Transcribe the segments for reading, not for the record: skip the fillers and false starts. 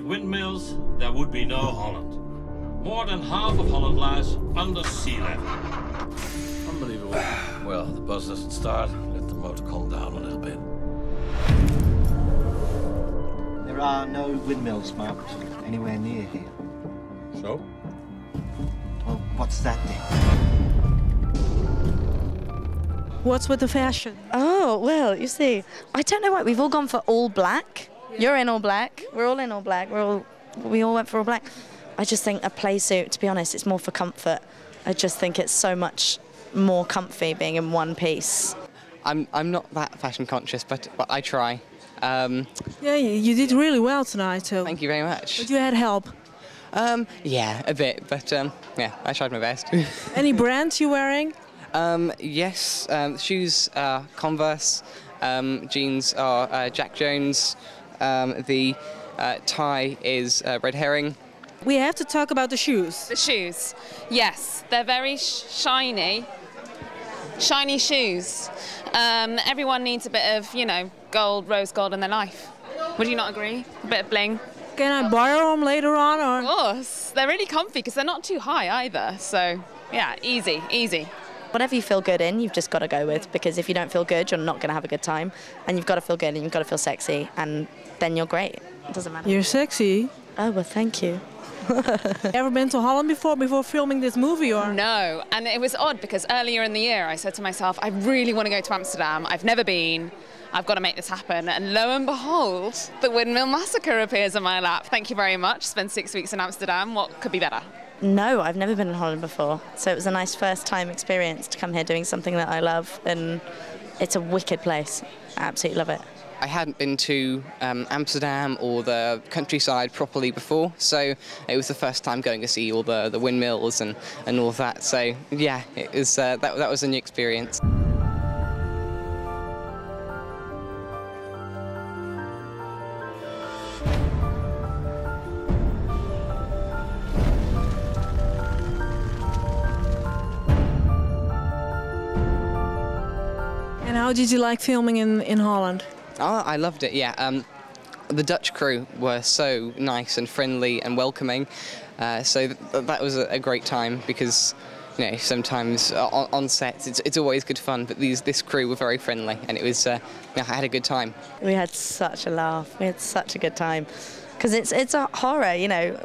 windmills, there would be no Holland. More than half of Holland lies under sea level. Unbelievable. Well, the bus doesn't start. Let the motor calm down a little bit. There are no windmills marked anywhere near here. So? Well, what's that then? What's with the fashion? Oh, well, you see, I don't know why. We've all gone for all black. Yeah. You're in all black. We're all in all black. We all went for all black. I just think a play suit, to be honest, it's more for comfort. I just think it's so much more comfy being in one piece. I'm not that fashion conscious, but I try. Yeah, you did really well tonight, so. Thank you very much. But you had help. Yeah, a bit, but yeah, I tried my best. Any brands you wearing? Yes, shoes are Converse, jeans are Jack Jones, the tie is Red Herring. We have to talk about the shoes. The shoes, yes, they're very shiny shoes. Everyone needs a bit of, you know, gold, rose gold in their life. Would you not agree? A bit of bling. Can I borrow them later on? Or? Of course, they're really comfy because they're not too high either. So, yeah, easy, easy. Whatever you feel good in, you've just got to go with, because if you don't feel good, you're not going to have a good time. And you've got to feel good and you've got to feel sexy, and then you're great. It doesn't matter. You're sexy. Oh, well, thank you. Ever been to Holland before filming this movie? Or? No, and it was odd because earlier in the year I said to myself, I really want to go to Amsterdam. I've never been. I've got to make this happen. And lo and behold, the Windmill Massacre appears on my lap. Thank you very much. Spent 6 weeks in Amsterdam. What could be better? No, I've never been in Holland before. So it was a nice first-time experience to come here doing something that I love. And it's a wicked place. I absolutely love it. I hadn't been to Amsterdam or the countryside properly before, so it was the first time going to see all the windmills and all of that. So yeah, it was that was a new experience. And how did you like filming in Holland? Oh, I loved it, yeah. The Dutch crew were so nice and friendly and welcoming, so that was a great time because, you know, sometimes on set it's always good fun, but this crew were very friendly and it was, I had a good time. We had such a laugh. We had such a good time because it's a horror, you know.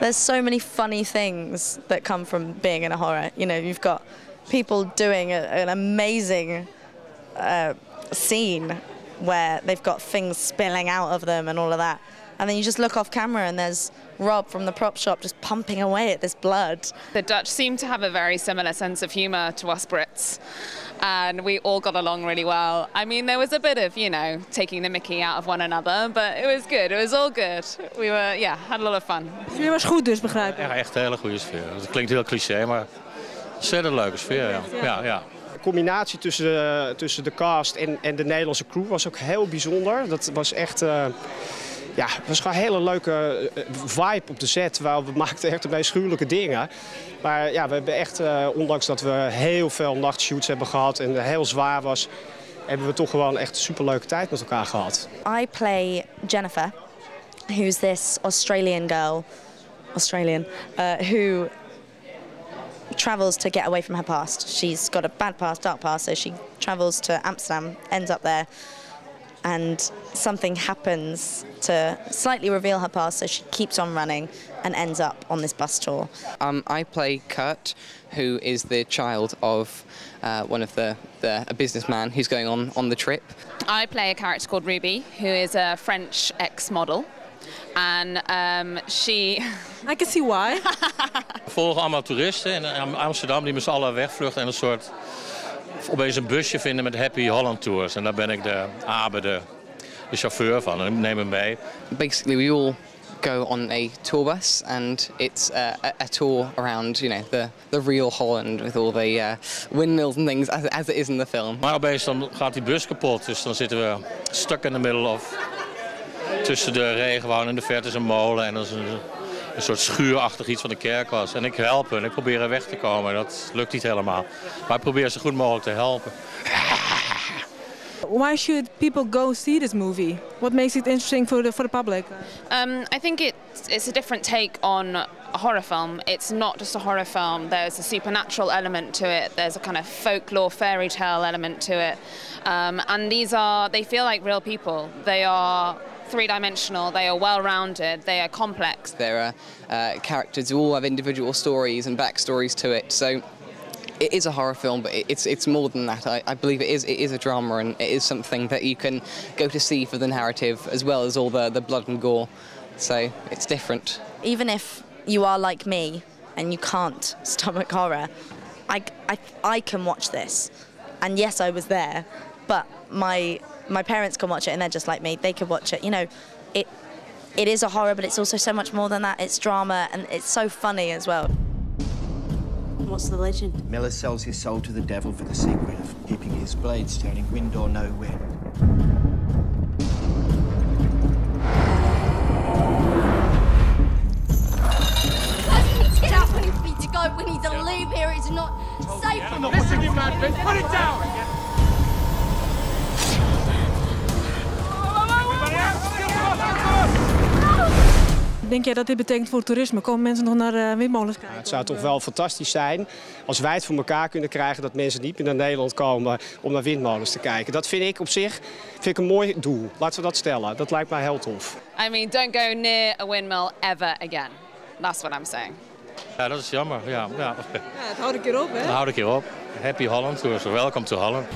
There's so many funny things that come from being in a horror. You know, you've got people doing an amazing scene where they've got things spilling out of them and all of that. And then you just look off camera and there's Rob from the prop shop just pumping away at this blood. The Dutch seem to have a very similar sense of humour to us Brits, and we all got along really well. I mean, there was a bit of, you know, taking the mickey out of one another, but it was good. It was all good. We were, yeah, had a lot of fun. Je was goed dus, begrijp ik? Ja, echt een hele goede sfeer. Het klinkt heel cliché, maar ontzettend leuke sfeer, ja. Ja. De combinatie tussen de cast en de Nederlandse crew was ook heel bijzonder. Dat was echt, ja, het was gewoon een hele leuke vibe op de set. We maakten echt de meest gruwelijke dingen. Maar ja, we hebben echt, ondanks dat we heel veel nachtshoots hebben gehad en het heel zwaar was, hebben we toch gewoon echt een superleuke tijd met elkaar gehad. I play Jennifer, who's this Australian girl, who travels to get away from her past. She's got a bad past, dark past, so she travels to Amsterdam, ends up there, and something happens to slightly reveal her past, so she keeps on running and ends up on this bus tour. I play Kurt, who is the child of one of a businessman who's going on the trip. I play a character called Ruby, who is a French ex-model. And she... I can see why. We volgen allemaal toeristen in Amsterdam die met z'n allen wegvluchten en een soort opeens een busje vinden met Happy Holland Tours. En daar ben ik de chauffeur van en ik neem hem mee. Basically we all go on a tour bus and it's a tour around, you know, the real Holland with all the windmills and things as it is in the film. Maar opeens dan gaat die bus kapot, dus dan zitten we stuck in the middle of... Tussen de regen gewoon in de verte is een molen en dat is een soort schuurachtig iets van de kerk was. En ik help hen, ik probeer er weg te komen. Dat lukt niet helemaal. Maar ik probeer ze goed mogelijk te helpen. Why should people go see this movie? What makes it interesting for the public? I think it's a different take on a horror film. It's not just a horror film. There's a supernatural element to it. There's a kind of folklore fairy tale element to it. And they feel like real people. They are three-dimensional, they are well-rounded, they are complex. There are characters who all have individual stories and backstories to it, so it is a horror film, but it's more than that. I believe it is a drama, and it is something that you can go to see for the narrative as well as all the blood and gore, so it's different. Even if you are like me and you can't stomach horror, I can watch this. And yes, I was there, but my parents can watch it and they're just like me. They could watch it. You know, it is a horror, but it's also so much more than that. It's drama and it's so funny as well. What's the legend? Miller sells his soul to the devil for the secret of keeping his blades turning wind or no wind. Get out when he's free to go, when he's to leave here, it's not safe. Listen, you mad bitch, put it down! Denk jij dat dit betekent voor het toerisme? Komen mensen nog naar windmolens kijken? Het zou toch wel fantastisch zijn als wij het voor elkaar kunnen krijgen dat mensen niet meer naar Nederland komen om naar windmolens te kijken. Dat vind ik op zich een mooi doel. Laten we dat stellen. Dat lijkt mij heel tof. I mean, don't go near a windmill ever again. That's what I'm saying. Ja, dat is jammer. Ja, Ja, het houdt een keer op, hè? Dat houdt een keer op. Happy Holland, so welcome to Holland.